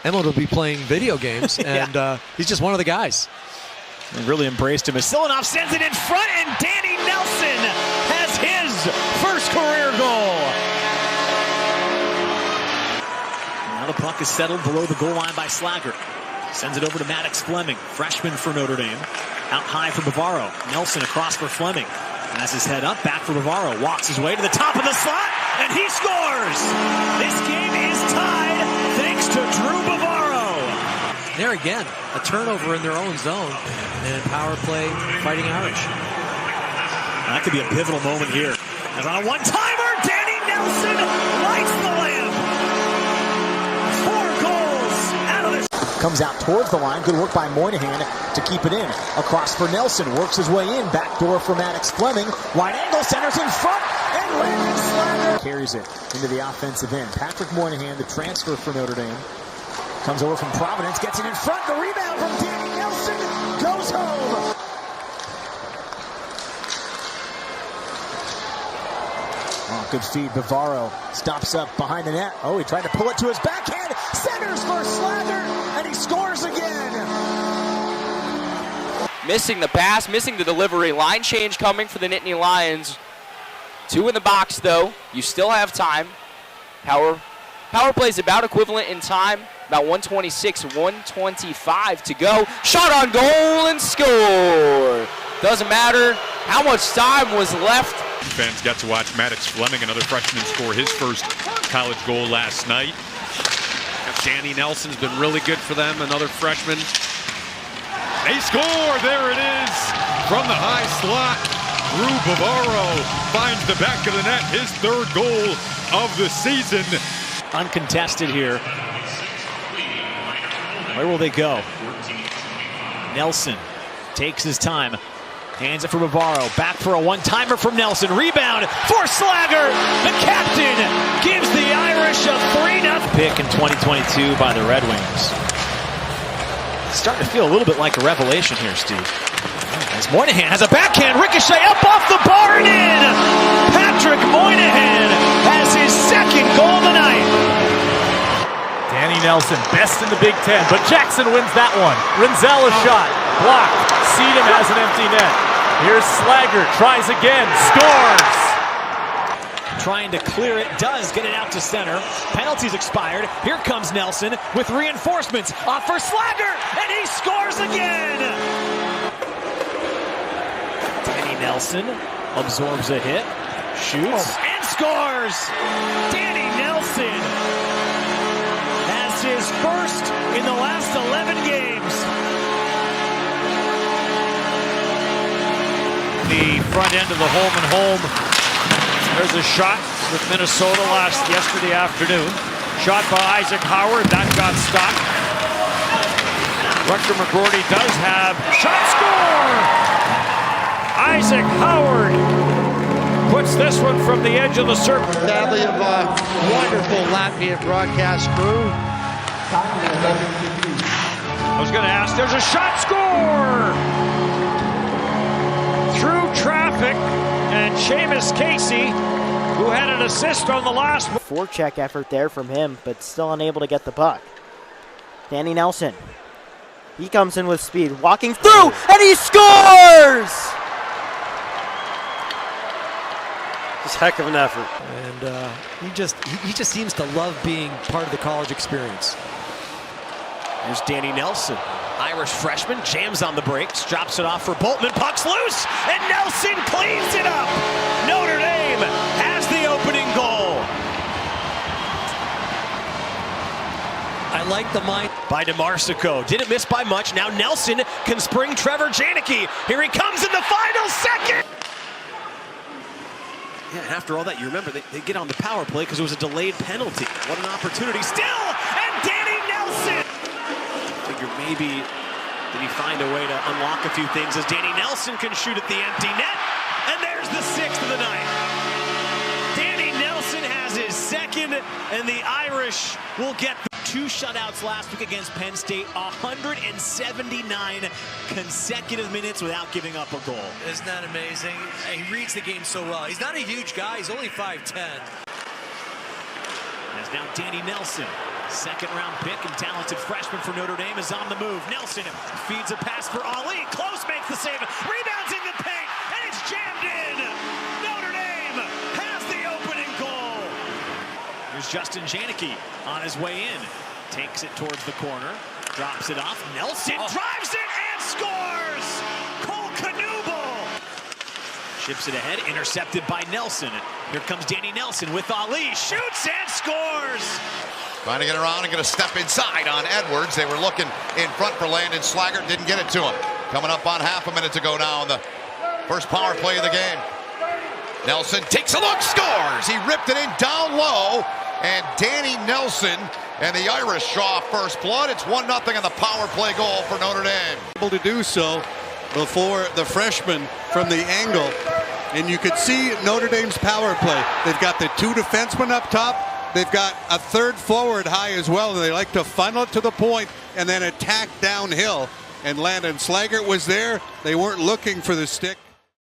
Emmett will be playing video games, and he's just one of the guys. They really embraced him. Silanoff sends it in front, and Danny Nelson has his first career goal. Now the puck is settled below the goal line by Slaggert. Sends it over to Maddox Fleming, freshman for Notre Dame. Out high for Bavaro. Nelson across for Fleming. Has his head up, back for Bavaro. Walks his way to the top of the slot, and he scores! This game is tied thanks to Drew Bavaro. There again, a turnover in their own zone, and power play fighting Irish. That could be a pivotal moment here. As on a one-timer, Danny Nelson lights the lamp. 4 goals out of this. Comes out towards the line. Good work by Moynihan to keep it in. Across for Nelson. Works his way in. Back door for Maddox Fleming. Wide angle. Centers in front. And Landon Slaggert carries it into the offensive end. Patrick Moynihan, the transfer for Notre Dame, comes over from Providence. Gets it in front. The rebound from Danny Nelson goes home. Oh, good feed. Bavaro stops up behind the net. Oh, he tried to pull it to his backhand. Centers for Slaggert, and he scores again. Missing the pass, missing the delivery. Line change coming for the Nittany Lions. 2 in the box, though. You still have time. Power play's about equivalent in time. About 126, 125 to go. Shot on goal and score. Doesn't matter how much time was left. Fans got to watch Maddox Fleming, another freshman, score his first college goal last night. Danny Nelson's been really good for them, another freshman. They score! There it is! From the high slot, Drew Bavaro finds the back of the net, his 3rd goal of the season. Uncontested here. Where will they go? Nelson takes his time. Hands it for Bavaro. Back for a one-timer from Nelson. Rebound for Slaggert. The captain gives the Irish a 3-0 pick in 2022 by the Red Wings. It's starting to feel a little bit like a revelation here, Steve. As Moynihan has a backhand ricochet up off the bar and in. Patrick Moynihan has his 2nd goal of the night. Danny Nelson, best in the Big Ten, but Jackson wins that one. Rinzella shot, blocked. Seedham has an empty net. Here's Slaggert, tries again, scores! Trying to clear it, does get it out to center. Penalties expired. Here comes Nelson with reinforcements. Off for Slaggert, and he scores again! Danny Nelson absorbs a hit, shoots, and scores! Danny Nelson has his first in the last 11 games. The front end of the home and home. There's a shot with Minnesota yesterday afternoon. Shot by Isaac Howard. That got stopped. Rutger McGroarty does have shot, score! Isaac Howard puts this one from the edge of the circle. Sadly, of a wonderful Latvian broadcast crew. I was going to ask, there's a shot, score! Through traffic, and Seamus Casey, who had an assist on the last one. Forecheck effort there from him, but still unable to get the puck. Danny Nelson. He comes in with speed, walking through, and he scores! Just heck of an effort. And he just seems to love being part of the college experience. There's Danny Nelson. Irish freshman, jams on the brakes, drops it off for Boltman, puck's loose, and Nelson cleans it up! Notre Dame has the opening goal. I like the mind. By DeMarsico, didn't miss by much, now Nelson can spring Trevor Janicki. Here he comes in the final second! Yeah, and after all that, you remember, they get on the power play because it was a delayed penalty. What an opportunity still, and Danny Nelson! Figure maybe did he find a way to unlock a few things as Danny Nelson can shoot at the empty net, and there's the 6th of the night. Danny Nelson has his 2nd, and the Irish will get 2 shutouts last week against Penn State, 179 consecutive minutes without giving up a goal. Isn't that amazing? He reads the game so well. He's not a huge guy, he's only 5'10". As now Danny Nelson Second-round pick and talented freshman for Notre Dame is on the move. Nelson feeds a pass for Ali. Close makes the save. Rebounds in the paint, and it's jammed in. Notre Dame has the opening goal. Here's Justin Janicki on his way in. Takes it towards the corner. Drops it off. Nelson drives it and scores! Cole Knuble chips it ahead. Intercepted by Nelson. Here comes Danny Nelson with Ali. Shoots and scores! Trying to get around and get a step inside on Edwards. They were looking in front for Landon Slaggert. Didn't get it to him. Coming up on half a minute to go now in the first power play of the game. Nelson takes a look, scores! He ripped it in down low. And Danny Nelson and the Irish draw first blood. It's 1-0 on the power play goal for Notre Dame. Able to do so before the freshman from the angle. And you could see Notre Dame's power play. They've got the two defensemen up top. They've got a third forward high as well. And they like to funnel it to the point and then attack downhill. And Landon Slaggert was there. They weren't looking for the stick.